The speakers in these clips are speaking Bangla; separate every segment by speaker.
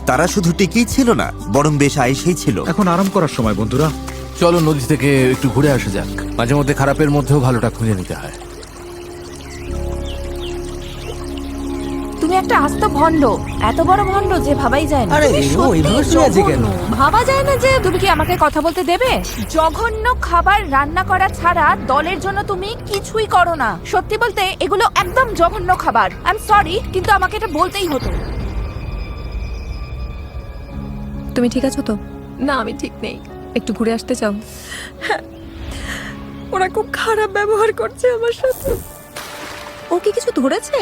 Speaker 1: তারা শুধু টিকেই ছিল না, বরং বেশ আয়েসেই ছিল।
Speaker 2: এখন আরাম করার সময় বন্ধুরা।
Speaker 3: চলো নদী থেকে একটু ঘুরে আসা যাক। মাঝে মধ্যে খারাপের মধ্যেও ভালোটা খুঁজে নিতে হয়।
Speaker 4: তুমি একটা আস্ত ভণ্ড, এত বড় ভণ্ড যে ভাবাই যায় না।
Speaker 5: আরে,
Speaker 4: তুমি
Speaker 5: ও
Speaker 4: সত্যিই
Speaker 5: এইভাবে শুয়ে আছে কেন?
Speaker 4: জঘন্য। ভাবা যায় না যে তুমি কি আমাকে কথা বলতে দেবে? জঘন্য খাবার রান্না করা ছাড়া দলের জন্য তুমি কিছুই করো না। সত্যি বলতে এগুলো একদম জঘন্য খাবার। আই এম সরি, কিন্তু আমাকে এটা বলতেই হতো।
Speaker 6: তুমি ঠিক আছো তো? না, আমি ঠিক নেই। একটু ঘুরে আসতে চাও? হ্যাঁ, ওরা খুব খারাপ ব্যবহার করছে আমার সাথে। ও কি কিছু ধরেছে?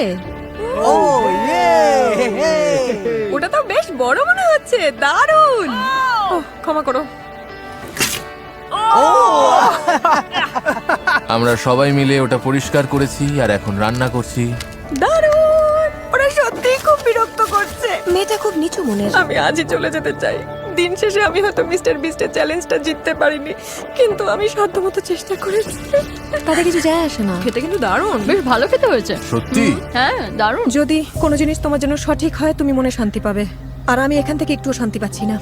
Speaker 5: ও ইয়ে!
Speaker 6: ওটা তো বেশ বড় মনে হচ্ছে। দারুণ! ওহ, ক্ষমা করো।
Speaker 3: আমরা সবাই মিলে ওটা পরিষ্কার করেছি আর এখন রান্না করছি।
Speaker 6: দারুণ! ওরা সত্যিই খুব বিরক্ত করছে। মেয়েটা খুব নিচু মনের। আমি আজই চলে যেতে চাই। দিন শেষে আমি হয়তো মিস্টার বিস্টের চ্যালেঞ্জটা জিততে পারিনি, কিন্তু আমি সাধ্যমতো চেষ্টা করেছি। তাতে কিছু যায় আসে না।
Speaker 7: খেতে কিন্তু দারুণ, বেশ ভালো খেতে হয়েছে।
Speaker 3: সত্যি?
Speaker 7: হ্যাঁ, দারুণ।
Speaker 6: যদি কোনো জিনিস তোমার জন্য সঠিক হয়, তুমি মনে শান্তি পাবে। আর আমি এখান থেকে একটুও শান্তি পাচ্ছি না।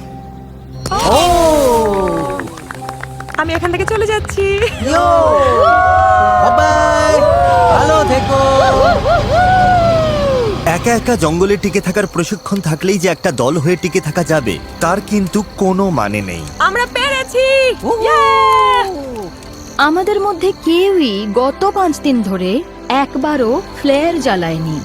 Speaker 6: আমি এখান থেকে চলে যাচ্ছি।
Speaker 5: ইয়ো! বাই! ভালো থেকো।
Speaker 1: একা একা জঙ্গলে টিকে থাকার প্রশিক্ষণ থাকলেই যে একটা দল হয়ে টিকে থাকা যাবে তার কিন্তু কোনো মানে নেই।
Speaker 6: আমরা পেরেছি।
Speaker 7: আমাদের মধ্যে কেউই গত 5 দিন ধরে একবারও ফ্লেয়ার জ্বালায়নি।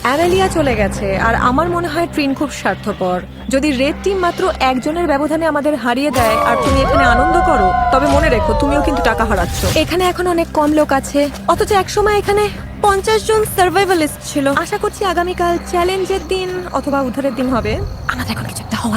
Speaker 6: অ্যামেলিয়া চলে গেছে আর আমার মনে হয় ট্রিন খুব স্বার্থপর। যদি রেড টিম মাত্র একজনের ব্যবধানে আমাদের হারিয়ে দেয় আর তুমি এখানে আনন্দ করো, তবে মনে রেখো তুমিও কিন্তু টাকা হারাচ্ছ। এখানে এখন অনেক কম লোক আছে, অথচ একসময় এখানে 50 জন সার্ভাইভালিস্ট ছিল। আশা করছি আগামীকাল চ্যালেঞ্জের দিন অথবা উদ্ধারের দিন হবে। আমাদের এখন কিছু একটা হওয়া